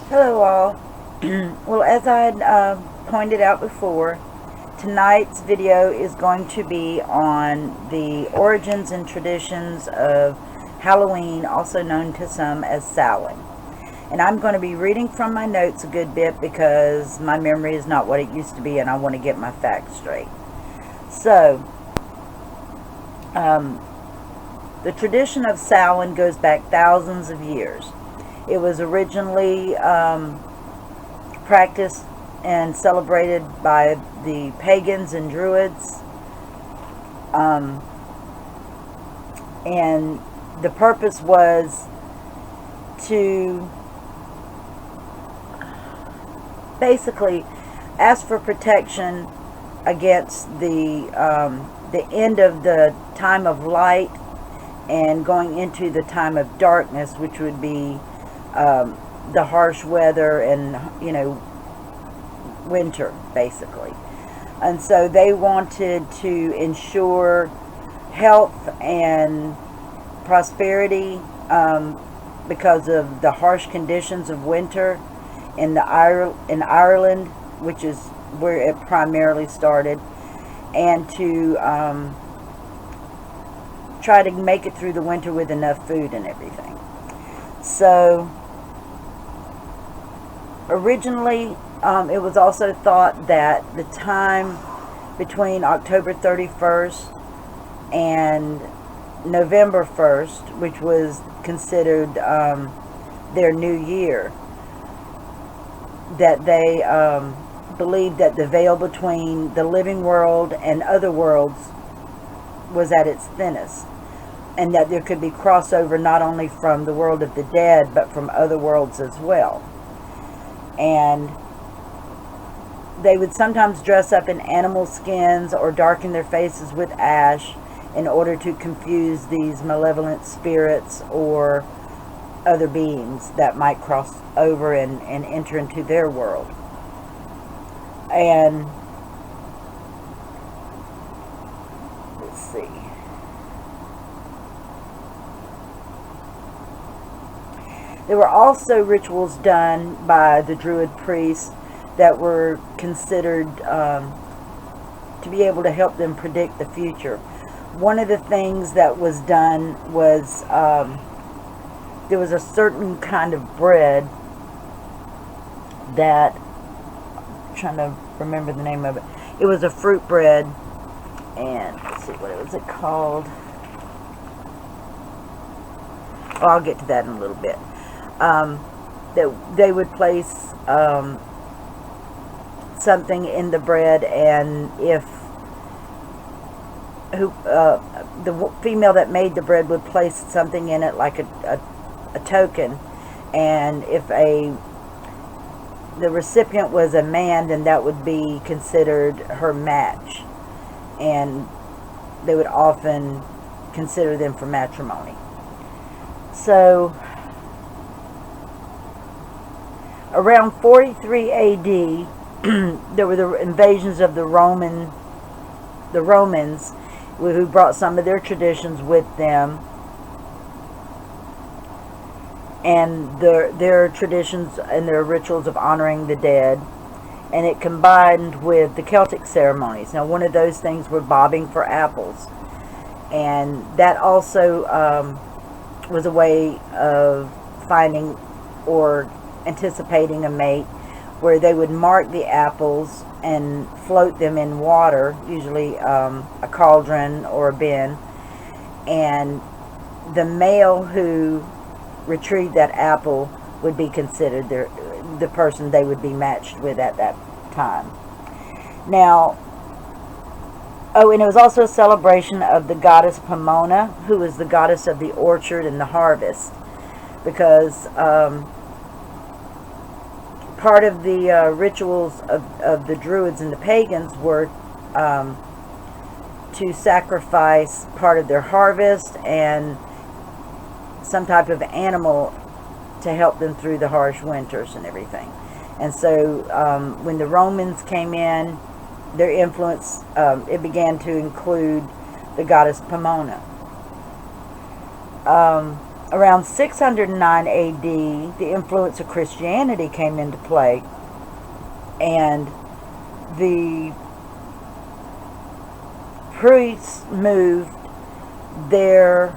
Hello all. Well, as I had pointed out before, tonight's video is going to be on the origins and traditions of Halloween, also known to some as Samhain. And I'm going to be reading from my notes a good bit because my memory is not what it used to be and I want to get my facts straight. So, the tradition of Samhain goes back thousands of years. It was originally practiced and celebrated by the pagans and druids, and the purpose was to basically ask for protection against the end of the time of light and going into the time of darkness, which would be the harsh weather and, winter, basically. And so they wanted to ensure health and prosperity because of the harsh conditions of winter in Ireland, which is where it primarily started, and to try to make it through the winter with enough food and everything. So originally, it was also thought that the time between October 31st and November 1st, which was considered their new year, that they believed that the veil between the living world and other worlds was at its thinnest, and that there could be crossover not only from the world of the dead but from other worlds as well. And they would sometimes dress up in animal skins or darken their faces with ash in order to confuse these malevolent spirits or other beings that might cross over and enter into their world. And let's see. There were also rituals done by the Druid priests that were considered to be able to help them predict the future. One of the things that was done was there was a certain kind of bread that, I'm trying to remember the name of it. It was a fruit bread, and let's see, what was it called? Oh, I'll get to that in a little bit. That they would place something in the bread, and if the female that made the bread would place something in it like a token, and if the recipient was a man, then that would be considered her match, and they would often consider them for matrimony. So around 43 AD, there were the invasions of the Romans who brought some of their traditions with them, and their traditions and their rituals of honoring the dead, and it combined with the Celtic ceremonies. Now, one of those things were bobbing for apples, and that also was a way of finding or anticipating a mate, where they would mark the apples and float them in water, usually a cauldron or a bin, and the male who retrieved that apple would be considered the person they would be matched with at that time. Now, and it was also a celebration of the goddess Pomona, who was the goddess of the orchard and the harvest, because part of the rituals of the Druids and the pagans were to sacrifice part of their harvest and some type of animal to help them through the harsh winters and everything. And so when the Romans came in, their influence, it began to include the goddess Pomona. Around 609 AD, the influence of Christianity came into play, and the priests moved their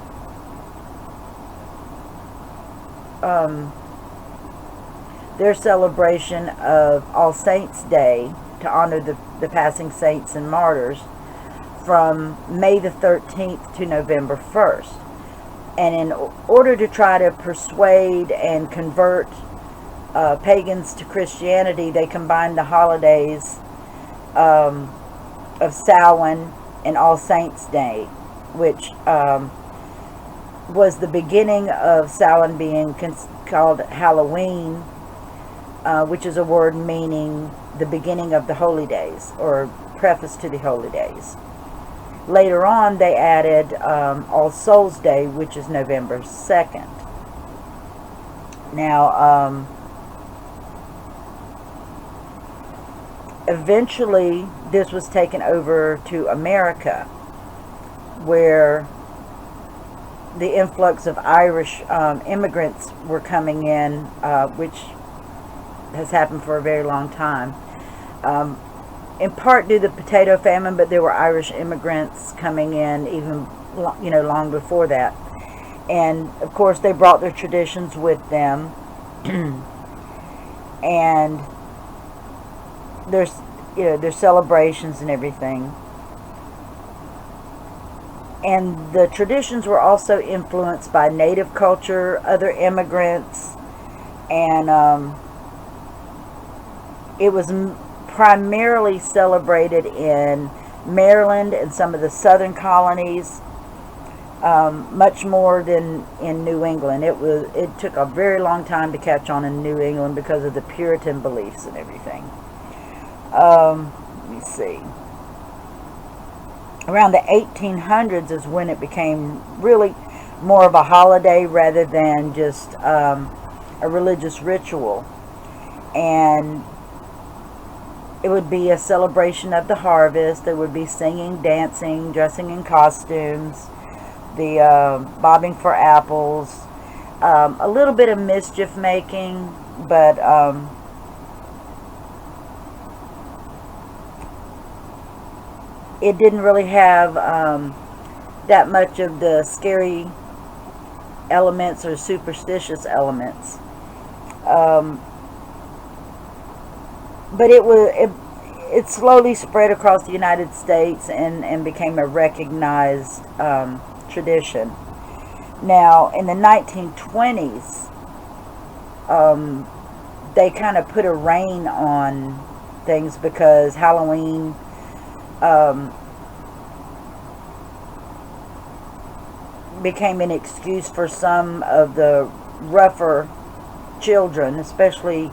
celebration of All Saints' Day to honor the passing saints and martyrs from May the 13th to November 1st. And in order to try to persuade and convert pagans to Christianity, they combined the holidays of Samhain and All Saints' Day, which was the beginning of Samhain being called Hallowe'en, which is a word meaning the beginning of the holy days, or preface to the holy days. Later on, they added All Souls' Day, which is November 2nd. Now, eventually, this was taken over to America, where the influx of Irish immigrants were coming in, which has happened for a very long time. In part due to the potato famine, but there were Irish immigrants coming in even, long before that. And of course, they brought their traditions with them, and their celebrations and everything. And the traditions were also influenced by native culture, other immigrants, and it was primarily celebrated in Maryland and some of the southern colonies, much more than in New England. It took a very long time to catch on in New England because of the Puritan beliefs and everything. Let me see. Around the 1800s is when it became really more of a holiday rather than just a religious ritual. And it would be a celebration of the harvest. There would be singing, dancing, dressing in costumes, the bobbing for apples, a little bit of mischief making, but it didn't really have that much of the scary elements or superstitious elements. But it slowly spread across the United States and became a recognized tradition. Now, in the 1920s, they kind of put a rein on things because Halloween became an excuse for some of the rougher children, especially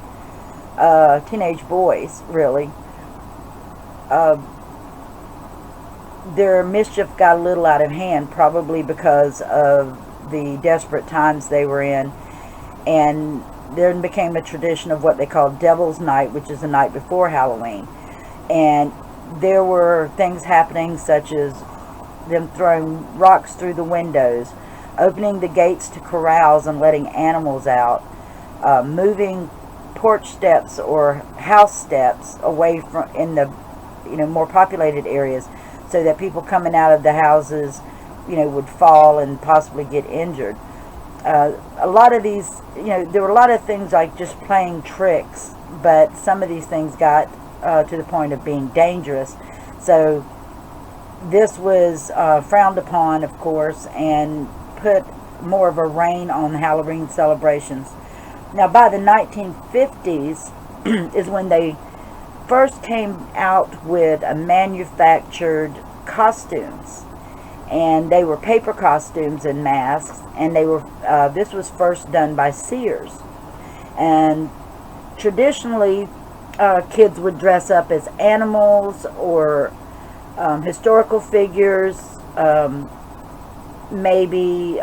teenage boys, really. Their mischief got a little out of hand, probably because of the desperate times they were in, and then became a tradition of what they call Devil's Night, which is the night before Halloween. And there were things happening such as them throwing rocks through the windows, opening the gates to corrals and letting animals out, moving porch steps or house steps away from in the more populated areas, so that people coming out of the houses would fall and possibly get injured. A lot of these, there were a lot of things like just playing tricks, but some of these things got to the point of being dangerous. So this was frowned upon, of course, and put more of a rein on Halloween celebrations. Now, by the 1950s is when they first came out with a manufactured costumes, and they were paper costumes and masks, and they were this was first done by Sears. And traditionally, kids would dress up as animals or historical figures, maybe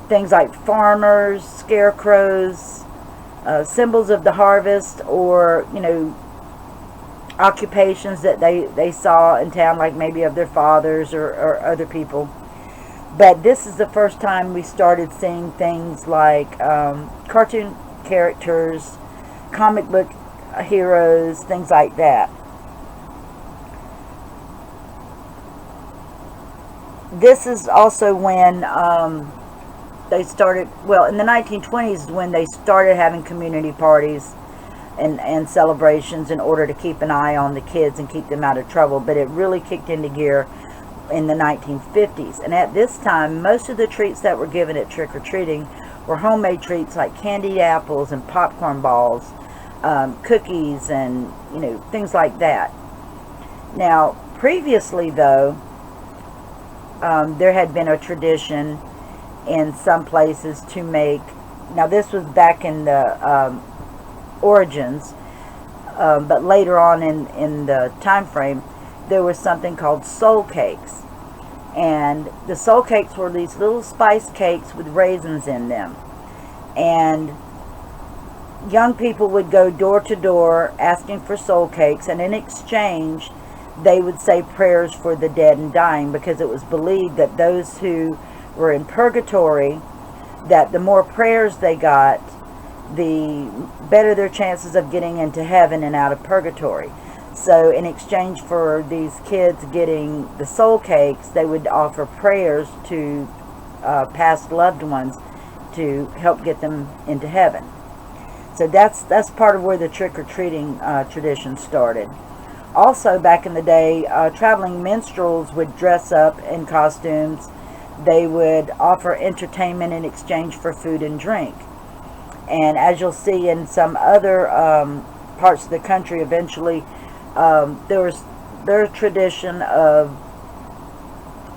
things like farmers, scarecrows, symbols of the harvest, or occupations that they saw in town, like maybe of their fathers or other people. But this is the first time we started seeing things like cartoon characters, comic book heroes, things like that. This is also when they started, well, in the 1920s, when they started having community parties and celebrations in order to keep an eye on the kids and keep them out of trouble. But it really kicked into gear in the 1950s. And at this time, most of the treats that were given at trick-or-treating were homemade treats like candied apples and popcorn balls, cookies, and things like that. Now, previously though, there had been a tradition in some places to make, now this was back in the origins, but later on in the time frame, there was something called soul cakes. And the soul cakes were these little spice cakes with raisins in them. And young people would go door to door asking for soul cakes, and in exchange they would say prayers for the dead and dying, because it was believed that those who were in purgatory, that the more prayers they got, the better their chances of getting into heaven and out of purgatory. So in exchange for these kids getting the soul cakes, they would offer prayers to past loved ones to help get them into heaven. So that's part of where the trick-or-treating tradition started. Also, back in the day, traveling minstrels would dress up in costumes. They would offer entertainment in exchange for food and drink. And as you'll see in some other parts of the country, eventually there was their tradition of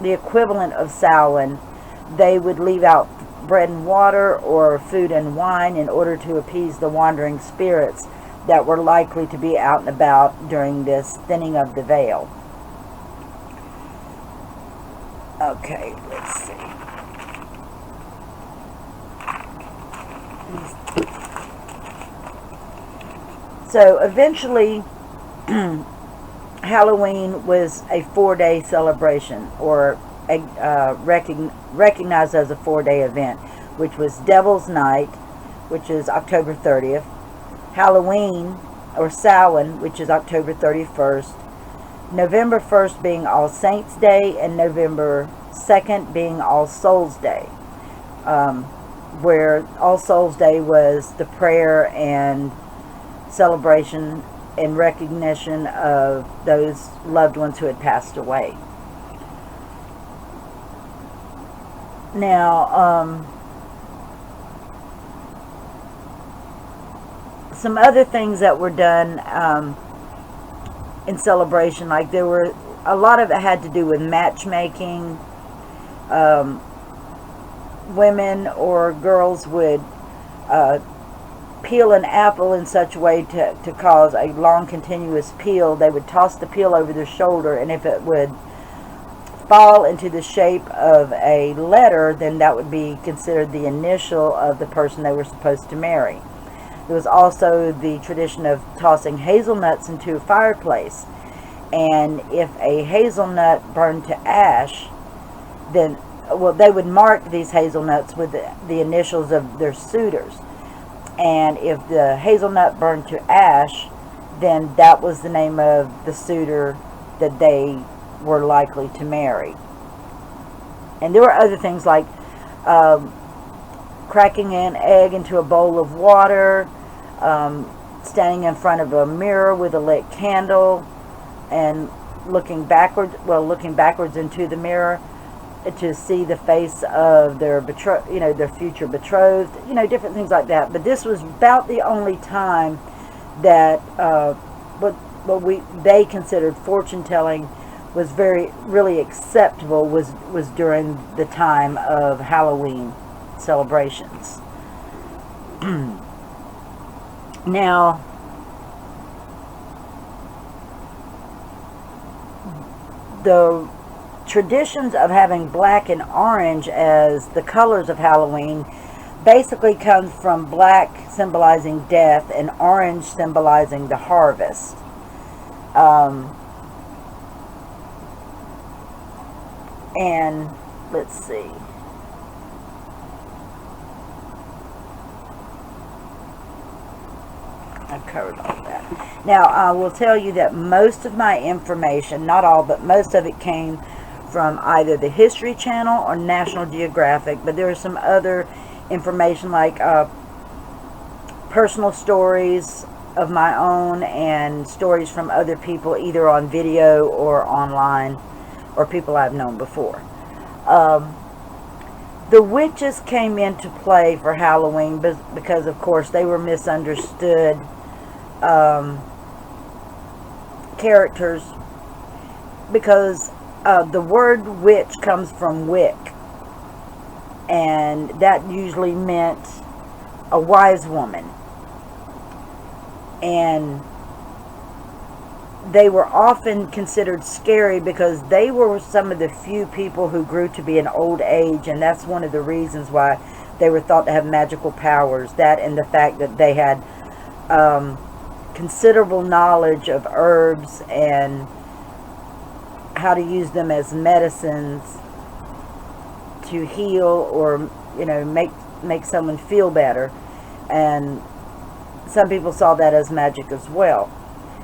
the equivalent of Samhain. They would leave out bread and water or food and wine in order to appease the wandering spirits that were likely to be out and about during this thinning of the veil. Okay, let's see. So eventually, Halloween was a 4-day celebration, or recognized as a 4-day event, which was Devil's Night, which is October 30th, Halloween, or Samhain, which is October 31st, November 1st being All Saints Day, and November 2nd being All Souls Day, where All Souls Day was the prayer and celebration in recognition of those loved ones who had passed away. Now, some other things that were done in celebration, like there were a lot of it had to do with matchmaking. Women or girls would peel an apple in such a way to cause a long continuous peel. They would toss the peel over their shoulder, and if it would fall into the shape of a letter, then that would be considered the initial of the person they were supposed to marry. There was also the tradition of tossing hazelnuts into a fireplace, and if a hazelnut burned to ash, then, well, they would mark these hazelnuts with the initials of their suitors. And if the hazelnut burned to ash, then that was the name of the suitor that they were likely to marry. And there were other things like cracking an egg into a bowl of water, standing in front of a mirror with a lit candle, and looking backwards into the mirror to see the face of their their future betrothed, different things like that. But this was about the only time that they considered fortune telling was really acceptable was during the time of Halloween celebrations. Now, the traditions of having black and orange as the colors of Halloween basically comes from black symbolizing death and orange symbolizing the harvest. And let's see. I've covered all that. Now, I will tell you that most of my information, not all, but most of it came from either the History Channel or National Geographic, but there was some other information like personal stories of my own and stories from other people, either on video or online, or people I've known before. The witches came into play for Halloween because, of course, they were misunderstood characters, because the word witch comes from wick, and that usually meant a wise woman. And they were often considered scary because they were some of the few people who grew to be an old age, and that's one of the reasons why they were thought to have magical powers. That and the fact that they had considerable knowledge of herbs and how to use them as medicines to heal or, you know, make someone feel better. And some people saw that as magic as well.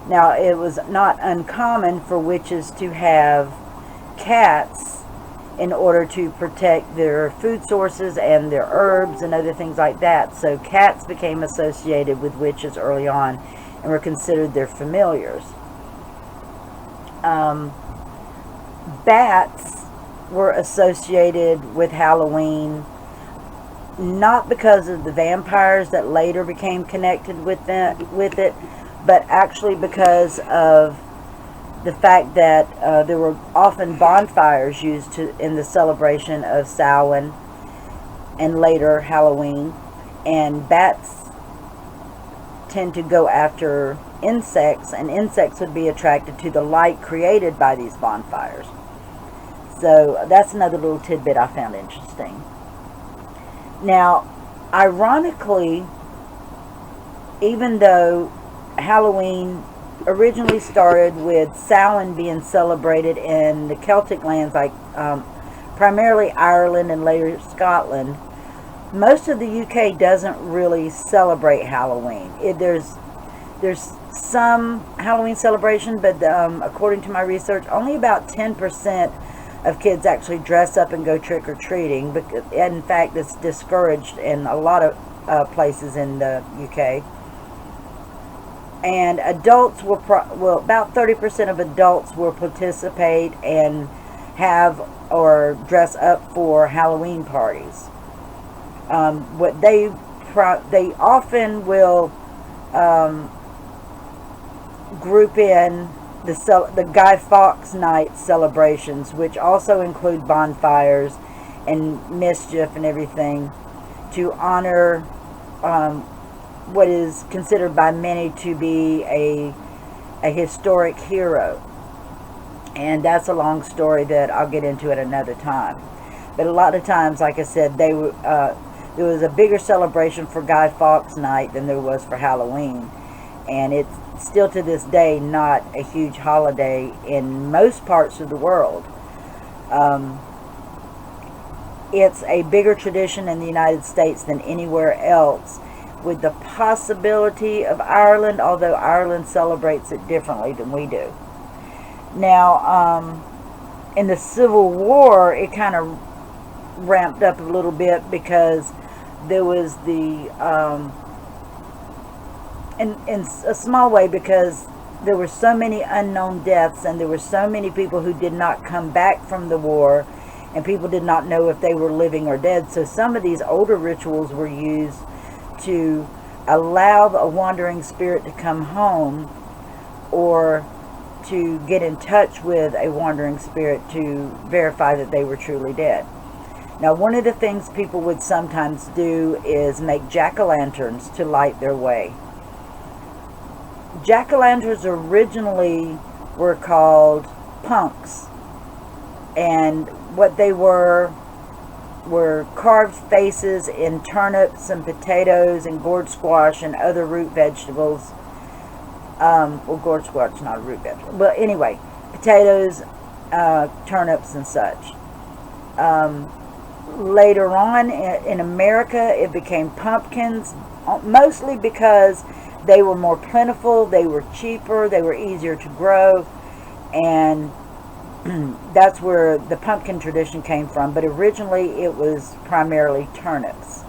Now, it was not uncommon for witches to have cats in order to protect their food sources and their herbs and other things like that. So cats became associated with witches early on and were considered their familiars. Bats were associated with Halloween, not because of the vampires that later became connected with it, but actually because of the fact that there were often bonfires used in the celebration of Samhain and later Halloween, and bats tend to go after insects, and insects would be attracted to the light created by these bonfires. So that's another little tidbit I found interesting. Now, ironically, even though Halloween originally started with Samhain being celebrated in the Celtic lands, like primarily Ireland and later Scotland, most of the UK doesn't really celebrate Halloween. There's some Halloween celebration, but according to my research, only about 10% of kids actually dress up and go trick-or-treating. But in fact, it's discouraged in a lot of places in the UK. And adults will about 30% of adults will participate and have or dress up for Halloween parties. What they often will group in the Guy Fawkes Night celebrations, which also include bonfires and mischief and everything, to honor what is considered by many to be a historic hero. And that's a long story that I'll get into at another time. But a lot of times, like I said, there was a bigger celebration for Guy Fawkes Night than there was for Halloween. And it's still to this day not a huge holiday in most parts of the world. It's a bigger tradition in the United States than anywhere else, with the possibility of Ireland, although Ireland celebrates it differently than we do. Now, in the Civil War, it kind of ramped up a little bit because there was in a small way, because there were so many unknown deaths and there were so many people who did not come back from the war, and people did not know if they were living or dead. So some of these older rituals were used to allow a wandering spirit to come home, or to get in touch with a wandering spirit to verify that they were truly dead. Now, one of the things people would sometimes do is make jack-o'-lanterns to light their way. Jack-o'-lanterns originally were called punks, and what they were carved faces in turnips and potatoes and gourd squash and other root vegetables. Well, gourd squash is not a root vegetable, but anyway, potatoes, turnips and such. Later on in America, it became pumpkins, mostly because they were more plentiful, they were cheaper, they were easier to grow, and that's where the pumpkin tradition came from. But originally it was primarily turnips.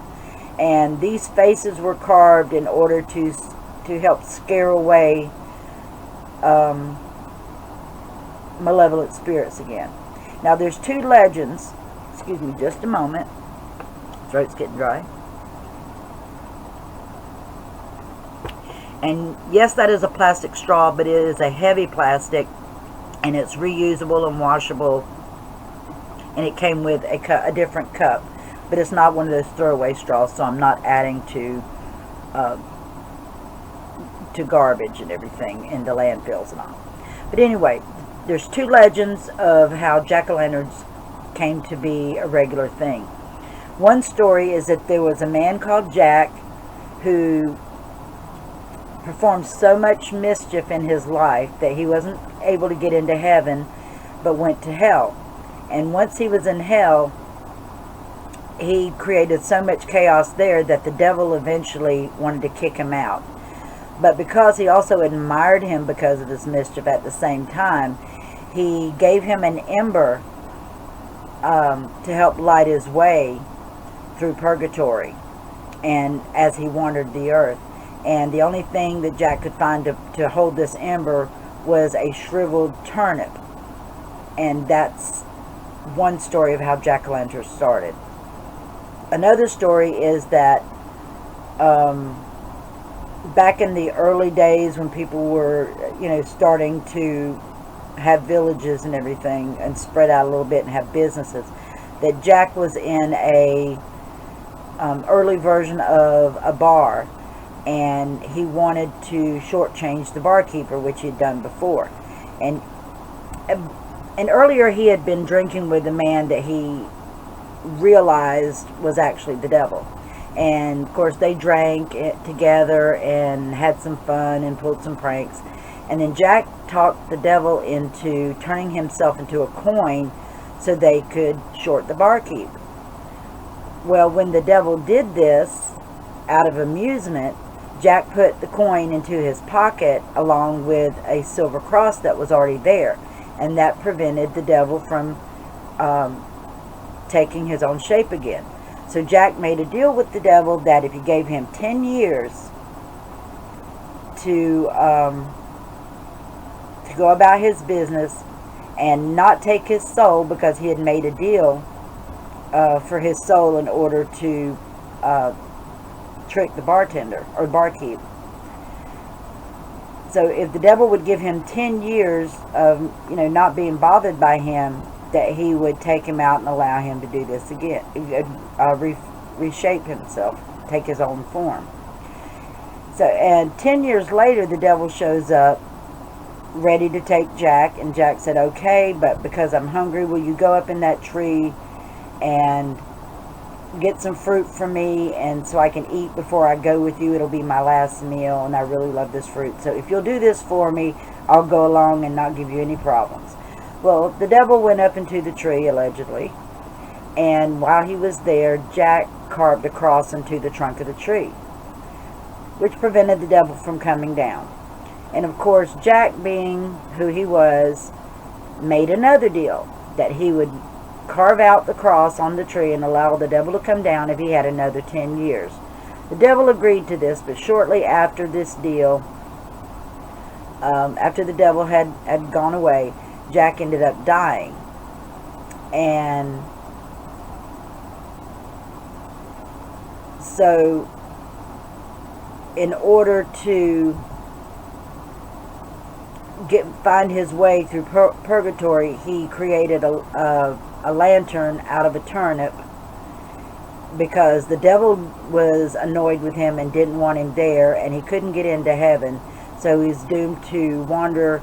And these faces were carved in order to help scare away malevolent spirits again. Now there's two legends. Excuse me just a moment. Throat's getting dry. And yes, that is a plastic straw, but it is a heavy plastic, and it's reusable and washable. And it came with a different cup, but it's not one of those throwaway straws, so I'm not adding to garbage and everything in the landfills and all. But anyway, there's two legends of how jack-o'-lanterns came to be a regular thing. One story is that there was a man called Jack who performed so much mischief in his life that he wasn't able to get into heaven, but went to hell. And once he was in hell, he created so much chaos there that the devil eventually wanted to kick him out. But because he also admired him because of his mischief at the same time, he gave him an ember to help light his way through purgatory and as he wandered the earth. And the only thing that Jack could find to hold this ember was a shriveled turnip. And that's one story of how jack-o'-lanterns started. Another story is that back in the early days when people were, starting to have villages and everything and spread out a little bit and have businesses, that Jack was in a early version of a bar, and he wanted to shortchange the barkeeper, which he'd done before. And earlier he had been drinking with a man that he realized was actually the devil. And of course they drank it together and had some fun and pulled some pranks. And then Jack talked the devil into turning himself into a coin so they could short the barkeep. Well, when the devil did this, out of amusement, Jack put the coin into his pocket along with a silver cross that was already there. And that prevented the devil from taking his own shape again. So Jack made a deal with the devil that if he gave him 10 years to go about his business and not take his soul, because he had made a deal for his soul in order to trick the bartender or barkeep. So if the devil would give him 10 years of not being bothered by him, that he would take him out and allow him to do this again, reshape himself, take his own form. So, and 10 years later, the devil shows up ready to take Jack, and Jack said, okay, but because I'm hungry, will you go up in that tree and get some fruit for me, and so I can eat before I go with you? It'll be my last meal, and I really love this fruit. So if you'll do this for me, I'll go along and not give you any problems. Well, the devil went up into the tree, allegedly, and while he was there, Jack carved a cross into the trunk of the tree, which prevented the devil from coming down. And of course, Jack, being who he was, made another deal that he would carve out the cross on the tree and allow the devil to come down if he had another 10 years. The devil agreed to this, but shortly after this deal, after the devil had gone away, Jack ended up dying. And so in order to find his way through purgatory, he created a lantern out of a turnip, because the devil was annoyed with him and didn't want him there, and he couldn't get into heaven, so he's doomed to wander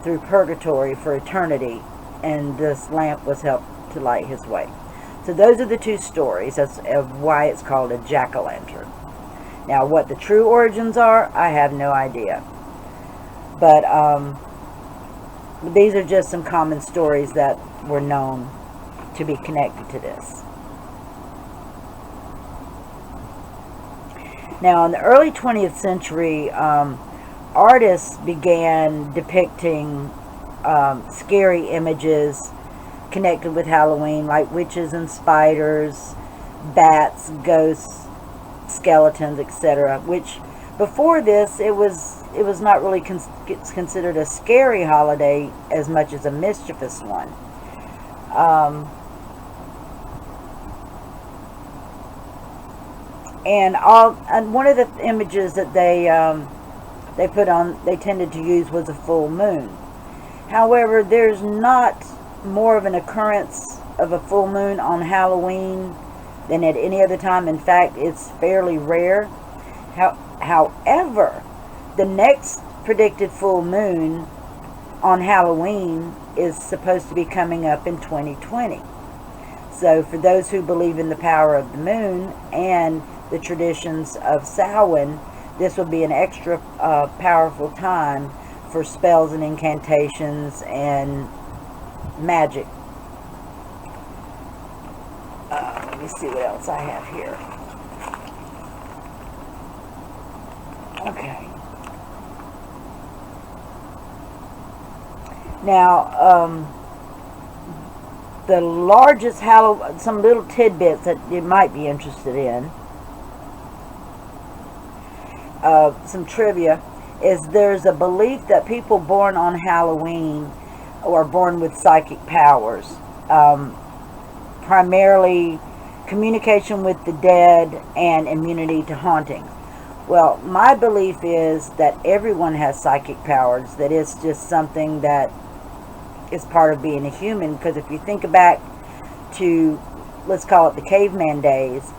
through purgatory for eternity, and this lamp was helped to light his way. So those are the two stories of why it's called a jack-o'-lantern. Now, what the true origins are, I have no idea. But these are just some common stories that were known to be connected to this. Now, in the early 20th century, artists began depicting scary images connected with Halloween, like witches and spiders, bats, ghosts, skeletons, etc. Which before this, it was not really considered a scary holiday as much as a mischievous one. And one of the images that they tended to use was a full moon. However, there's not more of an occurrence of a full moon on Halloween than at any other time. In fact, it's fairly rare. However, the next predicted full moon on Halloween is supposed to be coming up in 2020. So for those who believe in the power of the moon and the traditions of Samhain, this would be an extra powerful time for spells and incantations and magic. Let me see what else I have here. Okay. Now, the largest some little tidbits that you might be interested in, some trivia, is there's a belief that people born on Halloween are born with psychic powers, primarily communication with the dead and immunity to hauntings. Well, my belief is that everyone has psychic powers, that it's just something that is part of being a human. Because if you think back to, let's call it the caveman days,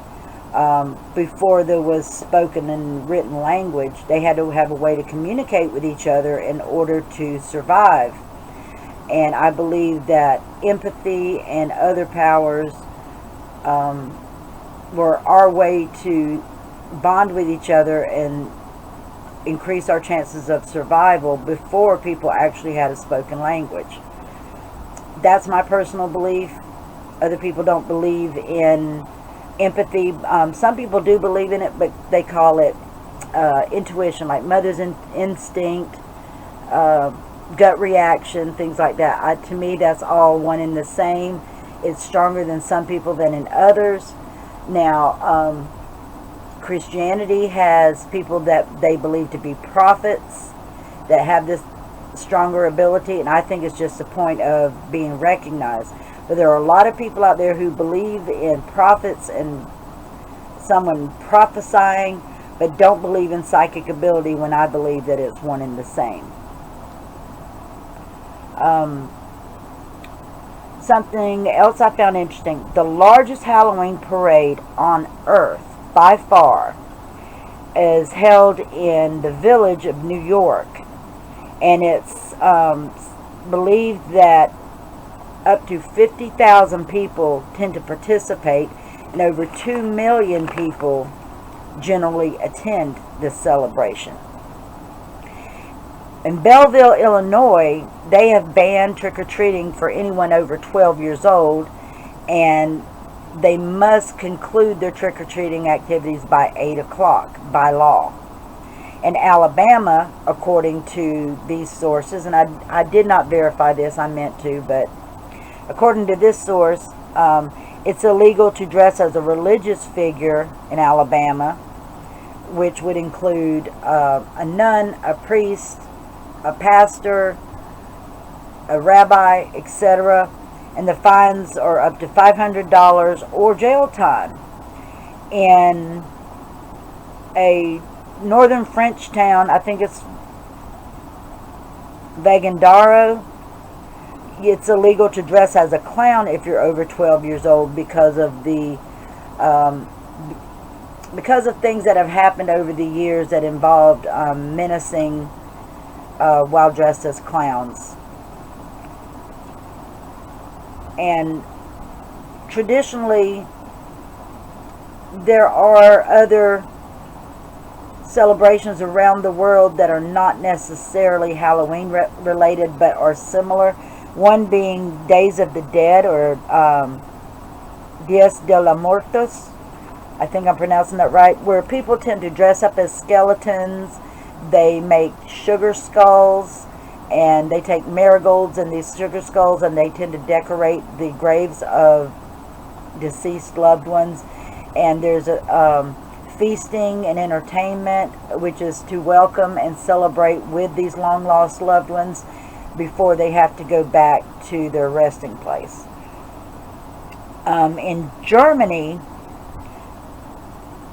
before there was spoken and written language, they had to have a way to communicate with each other in order to survive. And I believe that empathy and other powers were our way to bond with each other and increase our chances of survival before people actually had a spoken language. That's my personal belief. Other people don't believe in empathy. Some people do believe in it, but they call it intuition, like mother's instinct, gut reaction, things like that. To me, that's all one and the same. It's stronger than some people than in others. Now, Christianity has people that they believe to be prophets that have this stronger ability, and I think it's just a point of being recognized. But there are a lot of people out there who believe in prophets and someone prophesying, but don't believe in psychic ability, when I believe that it's one and the same. Something else I found interesting: the largest Halloween parade on Earth, by far, is held in the Village of New York. And it's believed that up to 50,000 people tend to participate, and over 2 million people generally attend this celebration. In Belleville, Illinois, they have banned trick-or-treating for anyone over 12 years old, and they must conclude their trick-or-treating activities by 8 o'clock by law. In Alabama, according to these sources, and I did not verify this, I meant to, but according to this source, it's illegal to dress as a religious figure in Alabama, which would include a nun, a priest, a pastor, a rabbi, etc. And the fines are up to $500 or jail time. In a northern French town, I think it's Vagandaro, it's illegal to dress as a clown if you're over 12 years old because of the because of things that have happened over the years that involved menacing while dressed as clowns. And traditionally, there are other celebrations around the world that are not necessarily Halloween related, but are similar. One being Days of the Dead, or Dias de los Muertos, I think I'm pronouncing that right, where people tend to dress up as skeletons. They make sugar skulls, and they take marigolds in these sugar skulls, and they tend to decorate the graves of deceased loved ones. And there's a feasting and entertainment, which is to welcome and celebrate with these long lost loved ones before they have to go back to their resting place. In Germany,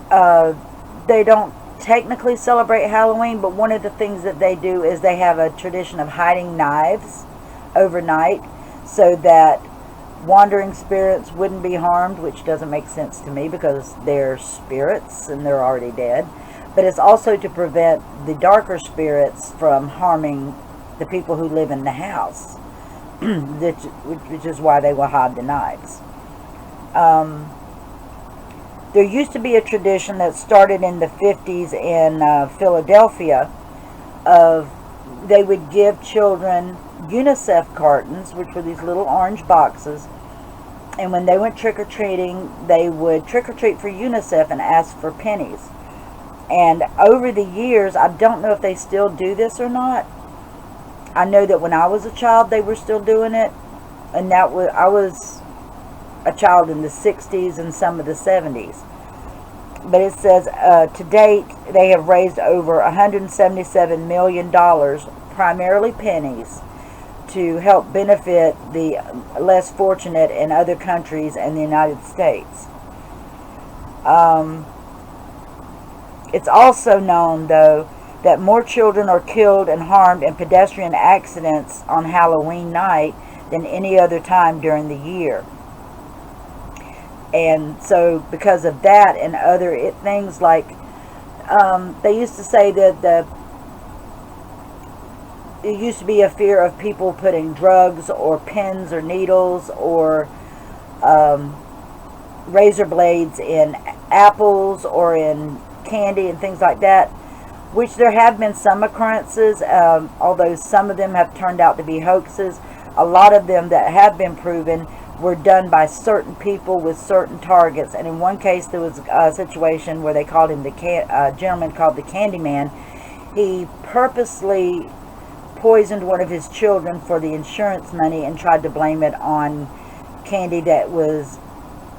they don't technically celebrate Halloween, but one of the things that they do is they have a tradition of hiding knives overnight so that wandering spirits wouldn't be harmed, which doesn't make sense to me because they're spirits and they're already dead. But it's also to prevent the darker spirits from harming the people who live in the house, which is why they will hide the knives. There used to be a tradition that started in the 50s in Philadelphia of they would give children UNICEF cartons, which were these little orange boxes, and when they went trick-or-treating, they would trick-or-treat for UNICEF and ask for pennies. And over the years, I don't know if they still do this or not. I know that when I was a child, they were still doing it, and I was a child in the 60s and some of the 70s. But it says, to date, they have raised over $177 million, primarily pennies, to help benefit the less fortunate in other countries and the United States. It's also known, though, that more children are killed and harmed in pedestrian accidents on Halloween night than any other time during the year. And so because of that and other things like, they used to say that there used to be a fear of people putting drugs or pins or needles or razor blades in apples or in candy and things like that, which there have been some occurrences, although some of them have turned out to be hoaxes. A lot of them that have been proven were done by certain people with certain targets. And in one case, there was a situation where they called him gentleman called the Candyman. He purposely poisoned one of his children for the insurance money and tried to blame it on candy that was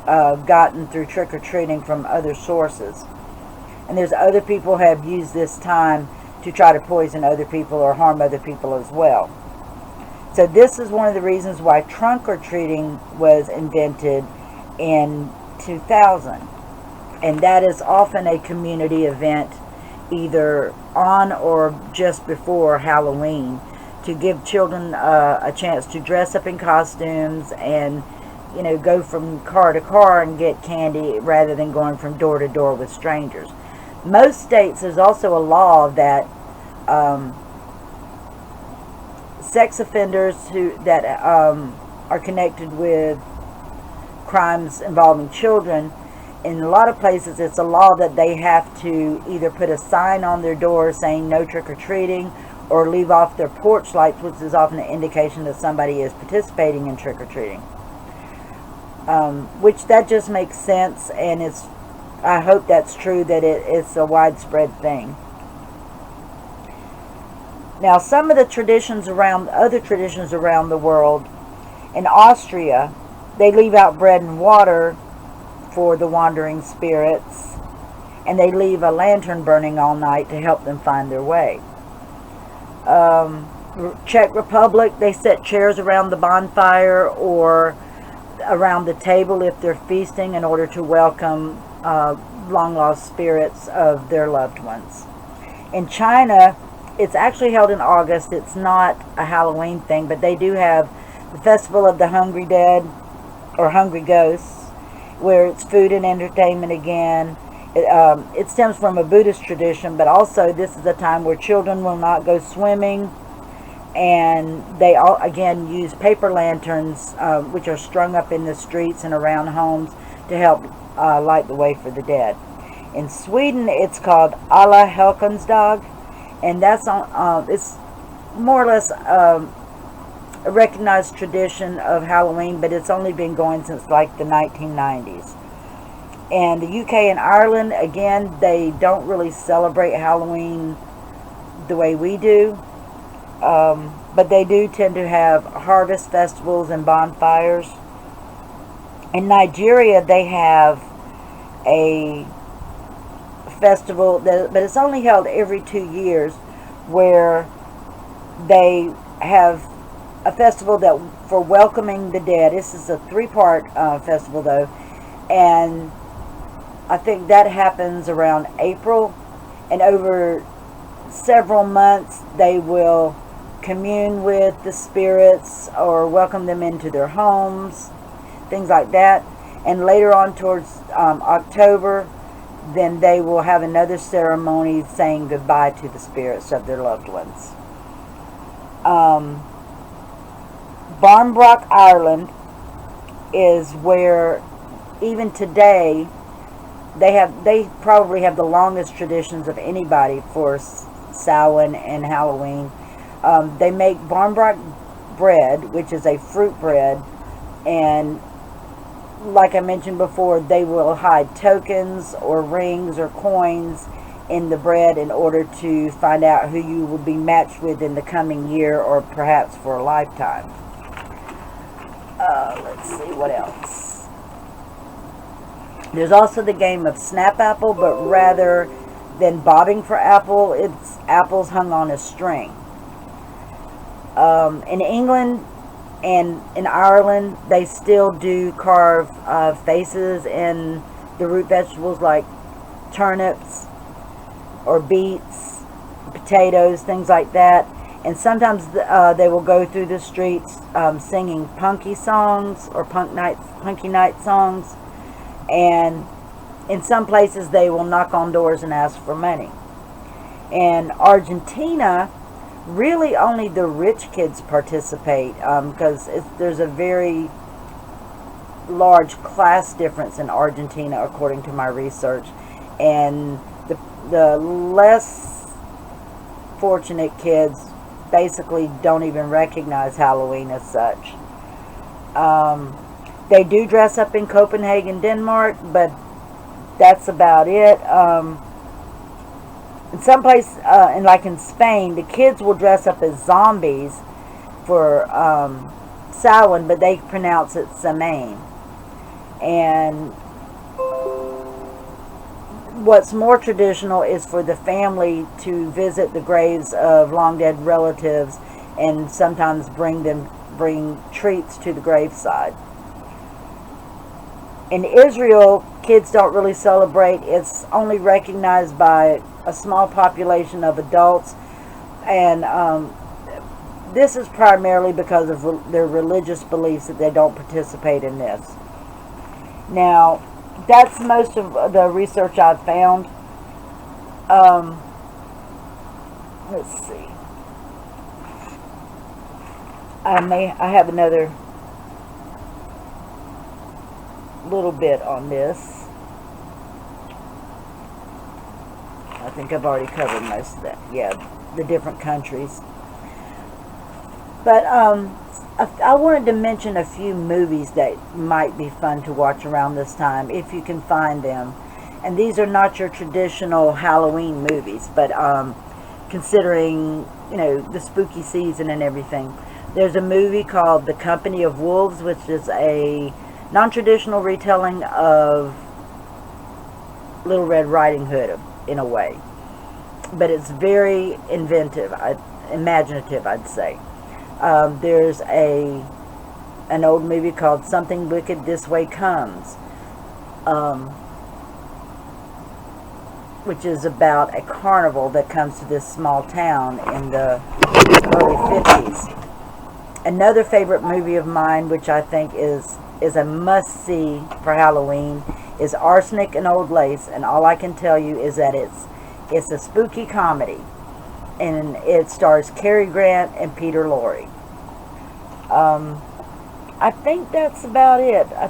gotten through trick-or-treating from other sources. And there's other people who have used this time to try to poison other people or harm other people as well. So this is one of the reasons why trunk-or-treating was invented in 2000. And that is often a community event either on or just before Halloween to give children a chance to dress up in costumes and, you know, go from car to car and get candy rather than going from door to door with strangers. Most states, there's also a law that sex offenders that are connected with crimes involving children, in a lot of places it's a law that they have to either put a sign on their door saying no trick-or-treating or leave off their porch lights, which is often an indication that somebody is participating in trick-or-treating. Which that just makes sense, and I hope that's true, that it's a widespread thing. Now, some of the other traditions around the world, in Austria, they leave out bread and water for the wandering spirits, and they leave a lantern burning all night to help them find their way. Czech Republic, they set chairs around the bonfire or around the table if they're feasting in order to welcome long lost spirits of their loved ones. In China, it's actually held in August. It's not a Halloween thing, but they do have the Festival of the Hungry Dead or Hungry Ghosts, where it's food and entertainment again. It stems from a Buddhist tradition, but also this is a time where children will not go swimming, and they all again use paper lanterns, which are strung up in the streets and around homes to help light the way for the dead. In Sweden, it's called Alla Helgons Dag, and that's on. It's more or less a recognized tradition of Halloween, but it's only been going since like the 1990s. And the UK and Ireland, again, they don't really celebrate Halloween the way we do. But they do tend to have harvest festivals and bonfires. In Nigeria, they have a festival, but it's only held every 2 years, where they have a festival that for welcoming the dead. This is a 3-part festival, though, and I think that happens around April, and over several months they will commune with the spirits or welcome them into their homes, things like that. And later on towards October, then they will have another ceremony saying goodbye to the spirits of their loved ones. Barnbrook, Ireland is where even today they probably have the longest traditions of anybody for Samhain and Halloween. They make Barnbrook bread, which is a fruit bread, and like I mentioned before, they will hide tokens or rings or coins in the bread in order to find out who you will be matched with in the coming year, or perhaps for a lifetime. Let's see what else. There's also the game of Snap Apple, but rather than bobbing for apple, it's apples hung on a string. In England and in Ireland, they still do carve faces in the root vegetables like turnips or beets, potatoes, things like that. And sometimes they will go through the streets singing punky songs or punky night songs. And in some places they will knock on doors and ask for money. In Argentina, really only the rich kids participate, because there's a very large class difference in Argentina, according to my research. And the less fortunate kids basically don't even recognize Halloween as such. They do dress up in Copenhagen, Denmark, but that's about it. In some place, and like in Spain, the kids will dress up as zombies for Samhain, but they pronounce it Samhain. And what's more traditional is for the family to visit the graves of long dead relatives and sometimes bring treats to the graveside. In Israel, kids don't really celebrate. It's only recognized by a small population of adults, and this is primarily because of their religious beliefs that they don't participate in this. Now, that's most of the research I've found. Let's see. I have another little bit on this. I think I've already covered most of that. Yeah, the different countries. But I wanted to mention a few movies that might be fun to watch around this time, if you can find them. And these are not your traditional Halloween movies, but considering, the spooky season and everything. There's a movie called The Company of Wolves, which is a non-traditional retelling of Little Red Riding Hood, in a way. But it's very imaginative, I'd say. There's an old movie called Something Wicked This Way Comes, which is about a carnival that comes to this small town in the early 50s. Another favorite movie of mine, which I think is a must-see for Halloween, is Arsenic and Old Lace, and all I can tell you is that it's a spooky comedy, and it stars Cary Grant and Peter Lorre. I think that's about it. I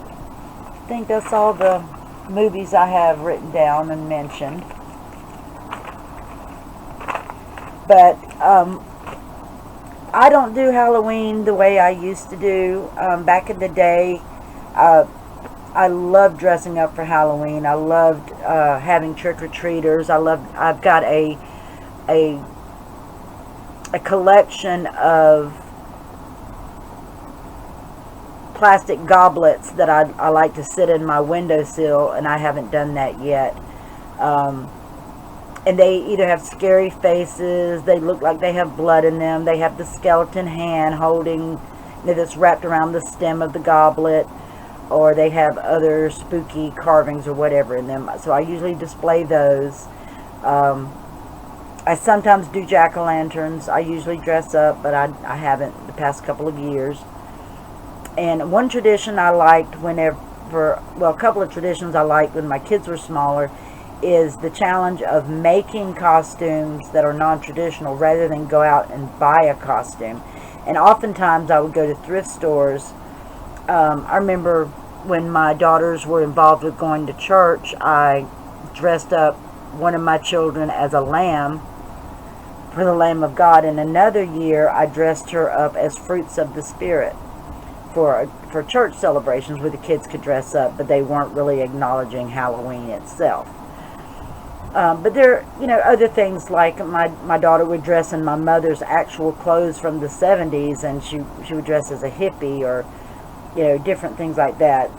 think that's all the movies I have written down and mentioned. But I don't do Halloween the way I used to do. Back in the day, uh, I loved dressing up for Halloween. I loved having trick-or-treaters. I've got a a collection of plastic goblets that I like to sit in my windowsill, and I haven't done that yet. Um, and they either have scary faces, they look like they have blood in them, they have the skeleton hand holding, that's wrapped around the stem of the goblet, or they have other spooky carvings or whatever in them. So I usually display those. I sometimes do jack-o'-lanterns. I usually dress up, but I haven't the past couple of years. And one tradition I liked whenever, well, a couple of traditions I liked when my kids were smaller, is the challenge of making costumes that are non-traditional rather than go out and buy a costume. And oftentimes I would go to thrift stores. I remember when my daughters were involved with going to church, I dressed up one of my children as a lamb for the Lamb of God. And another year I dressed her up as fruits of the Spirit for church celebrations where the kids could dress up, but they weren't really acknowledging Halloween itself. But there, other things like my daughter would dress in my mother's actual clothes from the 70s, and she would dress as a hippie, or, different things like that.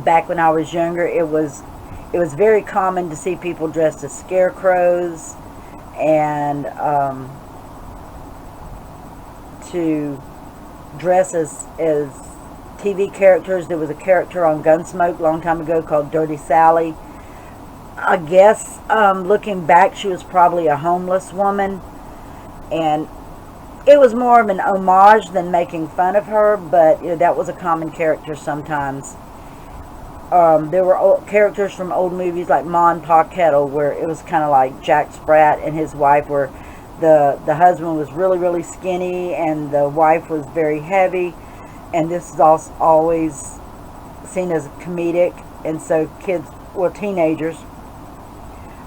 Back when I was younger, it was very common to see people dressed as scarecrows, and to dress as TV characters. There was a character on Gunsmoke a long time ago called Dirty Sally. I guess, looking back, she was probably a homeless woman, and it was more of an homage than making fun of her, but that was a common character sometimes. There were characters from old movies like Ma and Pa Kettle, where it was kind of like Jack Sprat and his wife, where the husband was really, really skinny and the wife was very heavy, and this is also always seen as comedic. And so kids, well, teenagers,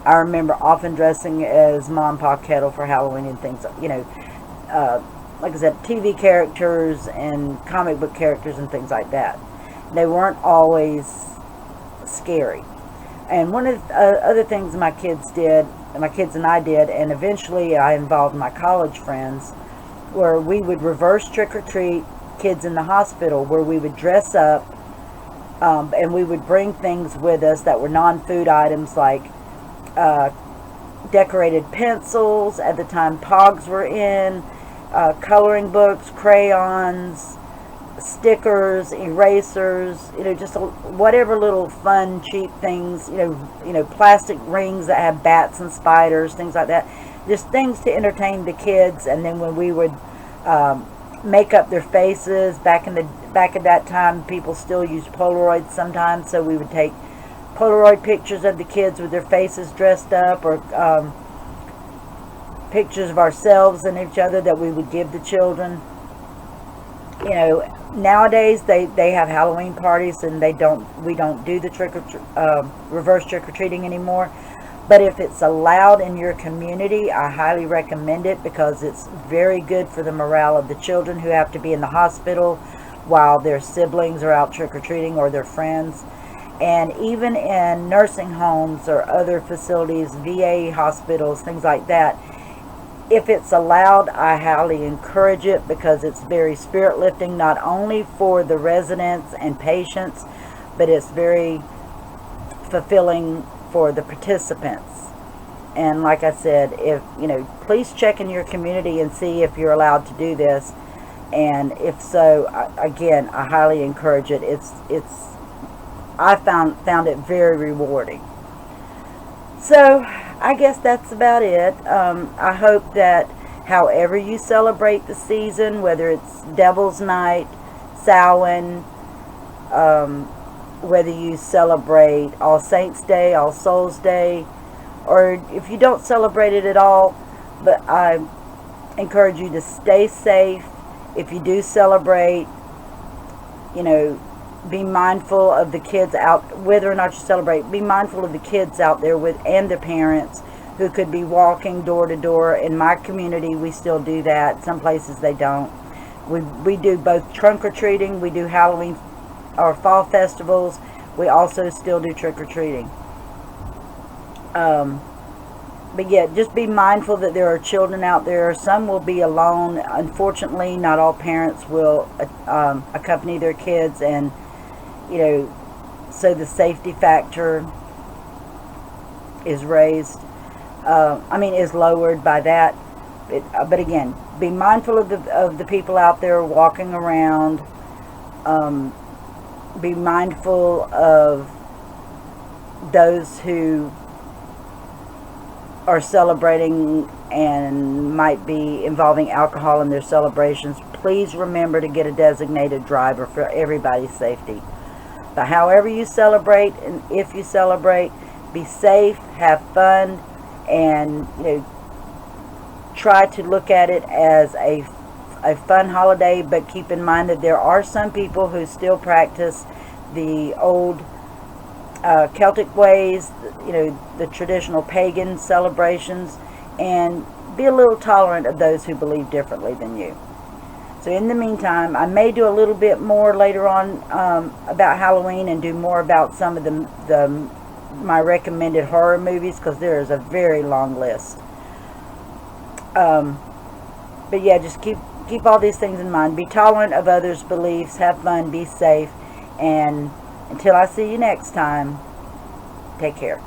I remember often dressing as Ma and Pa Kettle for Halloween and things, like I said, TV characters and comic book characters and things like that. They weren't always scary. And one of the other things my kids and I did, and eventually I involved my college friends, where we would reverse trick-or-treat kids in the hospital, where we would dress up, and we would bring things with us that were non-food items, like decorated pencils. At the time, Pogs were in, coloring books, crayons, stickers, erasers, just whatever little fun, cheap things, plastic rings that have bats and spiders, things like that. Just things to entertain the kids. And then when we would make up their faces, back at that time, people still used Polaroids sometimes, so we would take Polaroid pictures of the kids with their faces dressed up, or pictures of ourselves and each other that we would give the children. Nowadays they have Halloween parties, and we don't do the reverse trick-or-treating anymore. But if it's allowed in your community, I highly recommend it, because it's very good for the morale of the children who have to be in the hospital while their siblings are out trick-or-treating, or their friends. And even in nursing homes or other facilities, VA hospitals, things like that, if it's allowed, I highly encourage it, because it's very spirit lifting, not only for the residents and patients, but it's very fulfilling for the participants. And like I said, please check in your community and see if you're allowed to do this. And if so, again, I highly encourage it. I found it very rewarding. So I guess that's about it. I hope that however you celebrate the season, whether it's Devil's Night, Samhain, whether you celebrate All Saints Day, All Souls Day, or if you don't celebrate it at all, but I encourage you to stay safe. If you do celebrate, be mindful of the kids out, whether or not you celebrate, be mindful of the kids out there and their parents who could be walking door to door. In my community, we still do that. Some places they don't. We do both trunk-or-treating, we do Halloween or fall festivals. We also still do trick-or-treating. But yeah, just be mindful that there are children out there. Some will be alone. Unfortunately, not all parents will accompany their kids, and so the safety factor is raised. Is lowered by that. But again, be mindful of the people out there walking around. Be mindful of those who are celebrating and might be involving alcohol in their celebrations. Please remember to get a designated driver for everybody's safety. But however you celebrate, and if you celebrate, be safe, have fun, and try to look at it as a fun holiday. But keep in mind that there are some people who still practice the old Celtic ways, the traditional pagan celebrations, and be a little tolerant of those who believe differently than you. So in the meantime, I may do a little bit more later on about Halloween, and do more about some of my recommended horror movies, because there is a very long list. But yeah, just keep all these things in mind. Be tolerant of others' beliefs, have fun, be safe, and until I see you next time, take care.